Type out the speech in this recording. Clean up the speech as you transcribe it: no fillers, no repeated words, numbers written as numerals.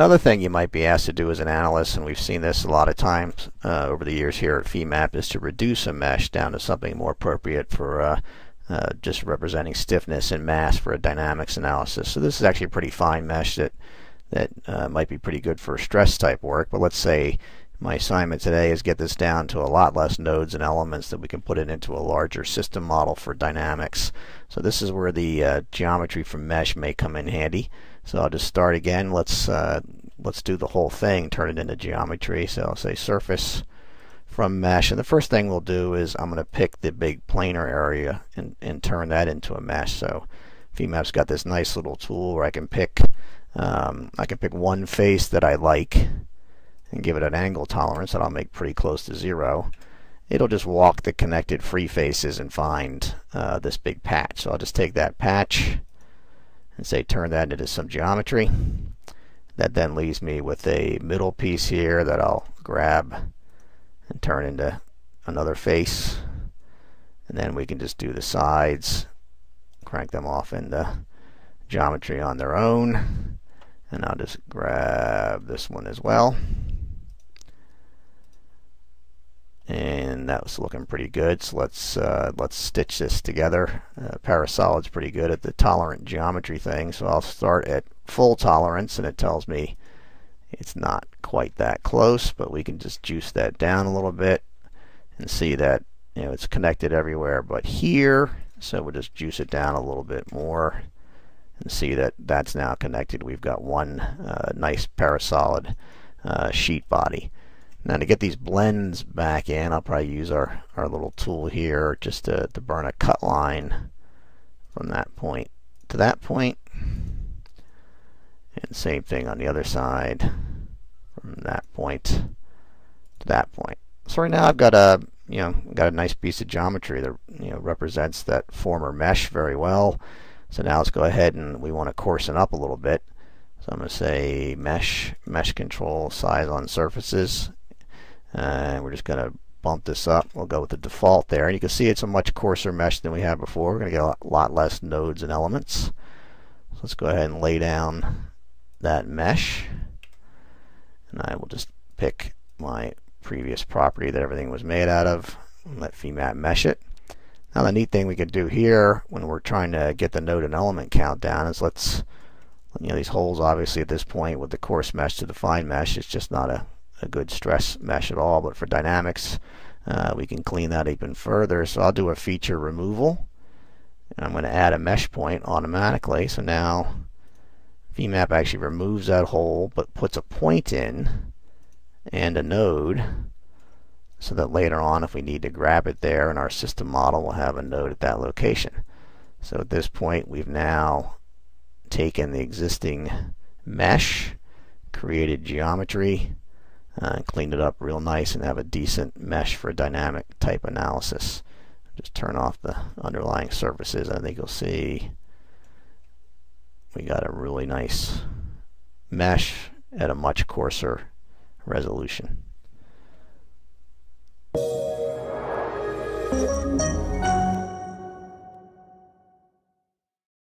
Another thing you might be asked to do as an analyst, and we've seen this a lot of times over the years here at Femap, is to reduce a mesh down to something more appropriate for just representing stiffness and mass for a dynamics analysis. So this is actually a pretty fine mesh that might be pretty good for stress type work. But let's say my assignment today is get this down to a lot less nodes and elements that we can put it into a larger system model for dynamics. So this is where the geometry from mesh may come in handy. So I'll just start again. Let's do the whole thing, turn it into geometry. So I'll say surface from mesh, and the first thing we'll do is I'm going to pick the big planar area and turn that into a mesh. So Femap's got this nice little tool where I can pick one face that I like and give it an angle tolerance that I'll make pretty close to 0. It'll just walk the connected free faces and find this big patch. So I'll just take that patch and say turn that into some geometry. That then leaves me with a middle piece here that I'll grab and turn into another face. And then we can just do the sides, crank them off into geometry on their own. And I'll just grab this one as well. And that was looking pretty good. So let's stitch this together. Parasolid's pretty good at the tolerant geometry thing. So I'll start at full tolerance, and it tells me it's not quite that close, but we can just juice that down a little bit and see that it's connected everywhere but here. So we'll just juice it down a little bit more and see that that's now connected. We've got one nice parasolid sheet body. Now to get these blends back in, I'll probably use our little tool here just to burn a cut line from that point to that point. And same thing on the other side from that point to that point. So right now I've got a nice piece of geometry that represents that former mesh very well. So now let's go ahead and we want to coarsen up a little bit. So I'm going to say mesh control size on surfaces. And we're just going to bump this up. We'll go with the default there. And you can see it's a much coarser mesh than we had before. We're going to get a lot less nodes and elements. So let's go ahead and lay down that mesh. And I will just pick my previous property that everything was made out of and let Femap mesh it. Now the neat thing we could do here when we're trying to get the node and element count down is these holes obviously at this point with the coarse mesh to the fine mesh, it's just not a good stress mesh at all, but for dynamics we can clean that even further. So I'll do a feature removal, and I'm going to add a mesh point automatically. So now Femap actually removes that hole but puts a point in and a node, so that later on if we need to grab it there in our system model, we'll have a node at that location. So at this point we've now taken the existing mesh, created geometry, and cleaned it up real nice and have a decent mesh for dynamic type analysis. Just turn off the underlying surfaces. I think you'll see we got a really nice mesh at a much coarser resolution.